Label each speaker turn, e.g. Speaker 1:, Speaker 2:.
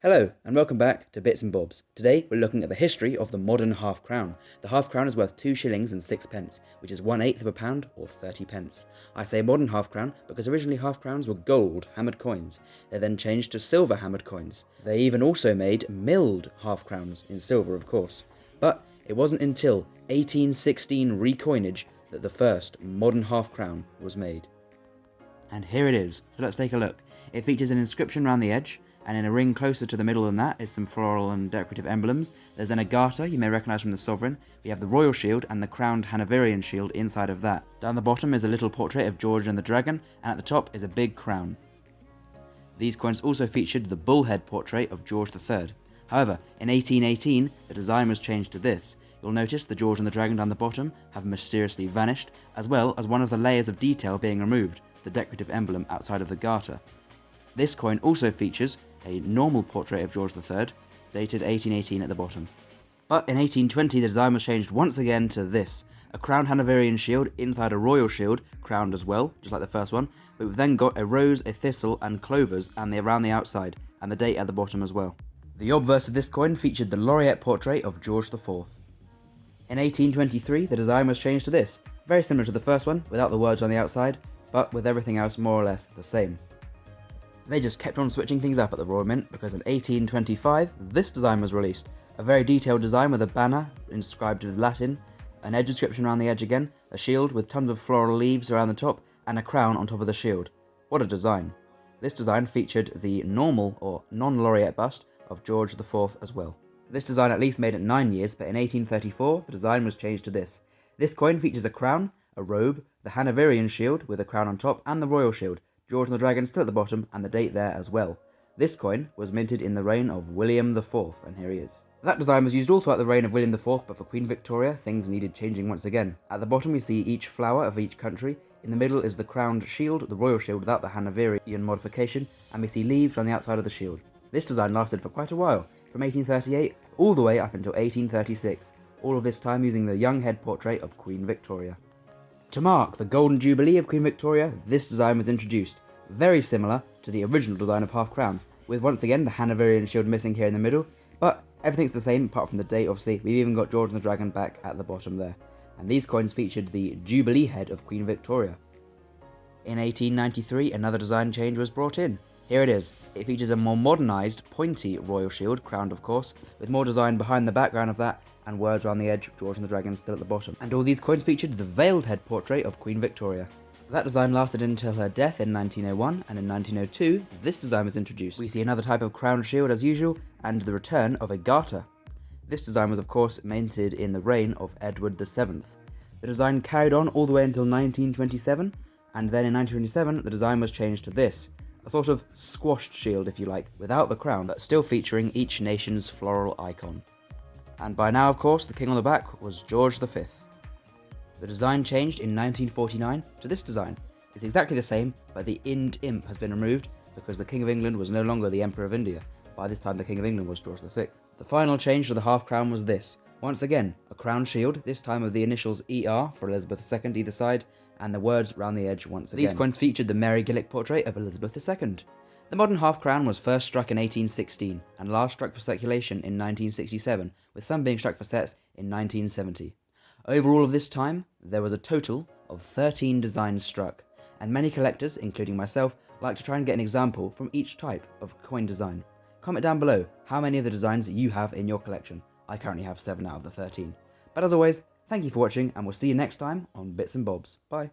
Speaker 1: Hello, and welcome back to Bits and Bobs. Today we're looking at the history of the modern half crown. The half crown is worth 2 shillings and 6 pence, which is 1/8 of a pound or 30 pence. I say modern half crown because originally half crowns were gold hammered coins. They then changed to silver hammered coins. They even also made milled half crowns, in silver of course. But it wasn't until 1816 recoinage that the first modern half crown was made. And here it is, so let's take a look. It features an inscription around the edge, and in a ring closer to the middle than that is some floral and decorative emblems. There's then a garter you may recognise from the sovereign. We have the royal shield and the crowned Hanoverian shield inside of that. Down the bottom is a little portrait of George and the Dragon, and at the top is a big crown. These coins also featured the bullhead portrait of George III. However, in 1818 the design was changed to this. You'll notice the George and the Dragon down the bottom have mysteriously vanished, as well as one of the layers of detail being removed, the decorative emblem outside of the garter. This coin also features a normal portrait of George III, dated 1818 at the bottom. But in 1820 the design was changed once again to this, a crowned Hanoverian shield inside a royal shield, crowned as well, just like the first one, but we've then got a rose, a thistle and clovers and around the outside, and the date at the bottom as well. The obverse of this coin featured the laureate portrait of George IV. In 1823 the design was changed to this, very similar to the first one, without the words on the outside, but with everything else more or less the same. They just kept on switching things up at the Royal Mint because in 1825 this design was released, a very detailed design with a banner inscribed with Latin, an edge inscription around the edge again, a shield with tons of floral leaves around the top, and a crown on top of the shield. What a design. This design featured the normal or non-laureate bust of George IV as well. This design at least made it 9 years, but in 1834 the design was changed to this. This coin features a crown, a robe, the Hanoverian shield with a crown on top, and the royal shield, George and the Dragon still at the bottom, and the date there as well. This coin was minted in the reign of William IV, and here he is. That design was used all throughout the reign of William IV, but for Queen Victoria, things needed changing once again. At the bottom we see each flower of each country, in the middle is the crowned shield, the royal shield without the Hanoverian modification, and we see leaves on the outside of the shield. This design lasted for quite a while, from 1838 all the way up until 1836, all of this time using the young head portrait of Queen Victoria. To mark the Golden Jubilee of Queen Victoria, this design was introduced, very similar to the original design of half crown, with once again the Hanoverian shield missing here in the middle, but everything's the same apart from the date. Obviously we've even got George and the Dragon back at the bottom there, and these coins featured the Jubilee head of Queen Victoria. In 1893 another design change was brought in. Here it is. It features a more modernised, pointy royal shield, crowned of course, with more design behind the background of that, and words around the edge, George and the Dragon still at the bottom. And all these coins featured the veiled head portrait of Queen Victoria. That design lasted until her death in 1901, and in 1902 this design was introduced. We see another type of crowned shield as usual, and the return of a garter. This design was of course minted in the reign of Edward VII. The design carried on all the way until 1927, and then in 1927 the design was changed to this, a sort of squashed shield if you like, without the crown, but still featuring each nation's floral icon. And by now of course the king on the back was George V. The design changed in 1949 to this design. It's exactly the same, but the Ind imp has been removed because the King of England was no longer the Emperor of India. By this time the King of England was George VI. The final change to the half crown was this. Once again, a crown shield, this time with the initials ER for Elizabeth II either side, and the words round the edge once again. These coins featured the Mary Gillick portrait of Elizabeth II. The modern half crown was first struck in 1816, and last struck for circulation in 1967, with some being struck for sets in 1970. Over all of this time, there was a total of 13 designs struck, and many collectors, including myself, like to try and get an example from each type of coin design. Comment down below how many of the designs you have in your collection. I currently have 7 out of the 13. But as always, thank you for watching, and we'll see you next time on Bits and Bobs. Bye.